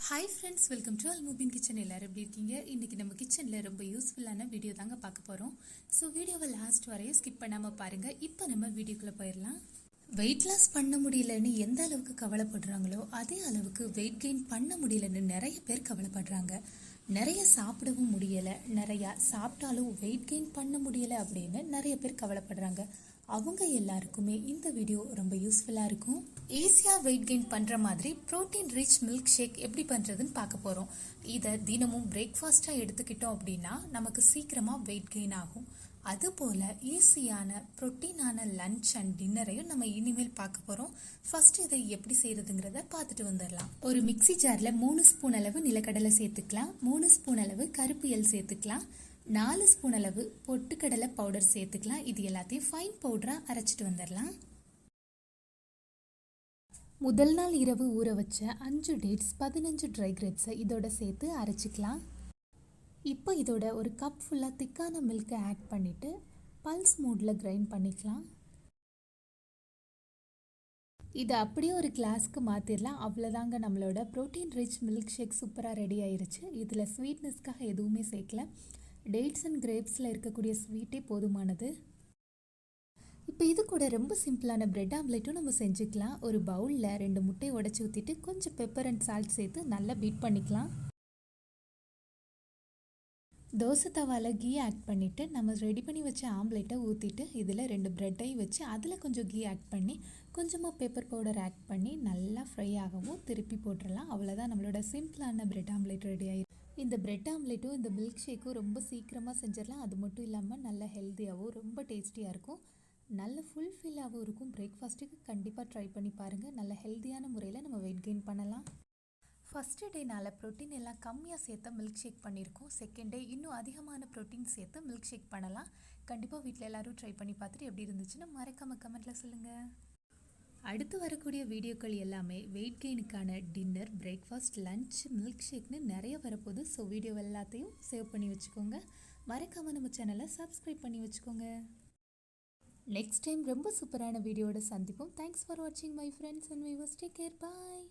Hi friends, welcome to Almubin kitchen. எல்லாரும் எப்படி இருக்கீங்க? இன்றைக்கி நம்ம கிச்சனில் ரொம்ப யூஸ்ஃபுல்லான வீடியோ தாங்க பார்க்க போகிறோம். ஸோ வீடியோவை லாஸ்ட் வரையும் ஸ்கிப் பண்ணாமல் பாருங்கள். இப்போ நம்ம வீடியோக்குள்ளே போயிடலாம். வெயிட் லாஸ் பண்ண முடியலன்னு எந்த அளவுக்கு கவலைப்படுறாங்களோ அதே அளவுக்கு வெயிட் கெயின் பண்ண முடியலன்னு நிறைய பேர் கவலைப்படுறாங்க. நிறைய சாப்பிடவும் முடியலை, நிறையா சாப்பிட்டாலும் வெயிட் கெயின் பண்ண முடியலை அப்படின்னு நிறைய பேர் கவலைப்படுறாங்க. அவங்க எல்லாருக்குமே இந்த வீடியோ ரொம்ப யூஸ்ஃபுல்லாக இருக்கும். ஈஸியாக வெயிட் கெயின் பண்ணுற மாதிரி ப்ரோட்டீன் ரிச் மில்க் ஷேக் எப்படி பண்ணுறதுன்னு பார்க்க போகிறோம். இதை தினமும் பிரேக்ஃபாஸ்ட்டாக எடுத்துக்கிட்டோம் அப்படின்னா நமக்கு சீக்கிரமாக வெயிட் கெயின் ஆகும். அதுபோல் ஈஸியான ப்ரோட்டீனான லன்ச் அண்ட் டின்னரையும் நம்ம இனிமேல் பார்க்க போகிறோம். ஃபர்ஸ்ட் இதை எப்படி செய்யறதுங்கிறத பார்த்துட்டு வந்துடலாம். ஒரு மிக்சி ஜாரில் 3 ஸ்பூன் அளவு நிலக்கடலை சேர்த்துக்கலாம், 3 ஸ்பூன் அளவு கருப்பு எள் சேர்த்துக்கலாம், 4 ஸ்பூன் அளவு பொட்டுக்கடலை பவுடர் சேர்த்துக்கலாம். இது எல்லாத்தையும் ஃபைன் பவுடராக அரைச்சிட்டு வந்துடலாம். முதல் நாள் இரவு ஊற வச்ச 5 டேட்ஸ், 15 ட்ரை கிரேப்ஸை இதோட சேர்த்து அரைச்சிக்கலாம். இப்போ இதோட ஒரு கப் ஃபுல்லாக திக்கான மில்கை ஆட் பண்ணிவிட்டு பல்ஸ் மூடில் கிரைண்ட் பண்ணிக்கலாம். இதை அப்படியே ஒரு கிளாஸ்க்கு மாற்றிடலாம். அவ்வளோதாங்க, நம்மளோட ப்ரோட்டீன் ரிச் மில்க் ஷேக் சூப்பராக ரெடி ஆயிருச்சு. இதில் ஸ்வீட்னஸ்க்காக எதுவுமே சேர்க்கல. டேட்ஸ் அண்ட் கிரேப்ஸில் இருக்கக்கூடிய ஸ்வீட்டே போதுமானது. இப்போ இது கூட ரொம்ப சிம்பிளான பிரெட் ஆம்லெட்டும் நம்ம செஞ்சுக்கலாம். ஒரு பவுலில் 2 முட்டையை உடச்சி ஊற்றிட்டு கொஞ்சம் பெப்பர் அண்ட் சால்ட் சேர்த்து நல்லா பீட் பண்ணிக்கலாம். தோசை தவாவில் கீ ஆட் பண்ணிவிட்டு நம்ம ரெடி பண்ணி வச்ச ஆம்லெட்டை ஊற்றிட்டு இதில் 2 ப்ரெட்டையும் வச்சு அதில் கொஞ்சம் கீ ஆட் பண்ணி கொஞ்சமாக பேப்பர் பவுடர் ஆட் பண்ணி நல்லா ஃப்ரை ஆகவும் திருப்பி போட்டுடலாம். அவ்வளோதான், நம்மளோட சிம்பிளான பிரெட் ஆம்லெட் ரெடி ஆகிடும். இந்த பிரெட் ஆம்லெட்டும் இந்த மில்க் ஷேக்கும் ரொம்ப சீக்கிரமாக செஞ்சிடலாம். அது மட்டும் இல்லாமல் நல்ல ஹெல்த்தியாகவும் ரொம்ப டேஸ்டியாக இருக்கும், நல்ல ஃபுல்ஃபில்லாகவும் இருக்கும். பிரேக்ஃபாஸ்ட்டுக்கு கண்டிப்பாக ட்ரை பண்ணி பாருங்கள். நல்ல ஹெல்த்தியான முறையில் நம்ம வெயிட் கெயின் பண்ணலாம். ஃபஸ்ட்டு டேனால் ப்ரோட்டீன் எல்லாம் கம்மியாக சேர்த்து மில்க் ஷேக் பண்ணியிருக்கோம். செகண்ட் டே இன்னும் அதிகமான ப்ரோட்டீன் சேர்த்து மில்க் ஷேக் பண்ணலாம். கண்டிப்பாக வீட்டில் எல்லோரும் ட்ரை பண்ணி பார்த்துட்டு எப்படி இருந்துச்சுன்னு மறக்காமல் கமெண்ட்டில் சொல்லுங்கள். அடுத்து வரக்கூடிய வீடியோக்கள் எல்லாமே வெயிட் கெயினுக்கான டின்னர், பிரேக்ஃபாஸ்ட், லன்ச், மில்க் ஷேக்னு நிறைய வரப்போகுது. ஸோ வீடியோ எல்லாத்தையும் சேவ் பண்ணி வச்சுக்கோங்க. மறக்காமல் நம்ம சேனலை சப்ஸ்கிரைப் பண்ணி வச்சுக்கோங்க. நெக்ஸ்ட் டைம் ரொம்ப சூப்பரான வீடியோட சந்திப்போம். தேங்க்ஸ் ஃபார் வாட்சிங் my friends and viewers. Take care, bye.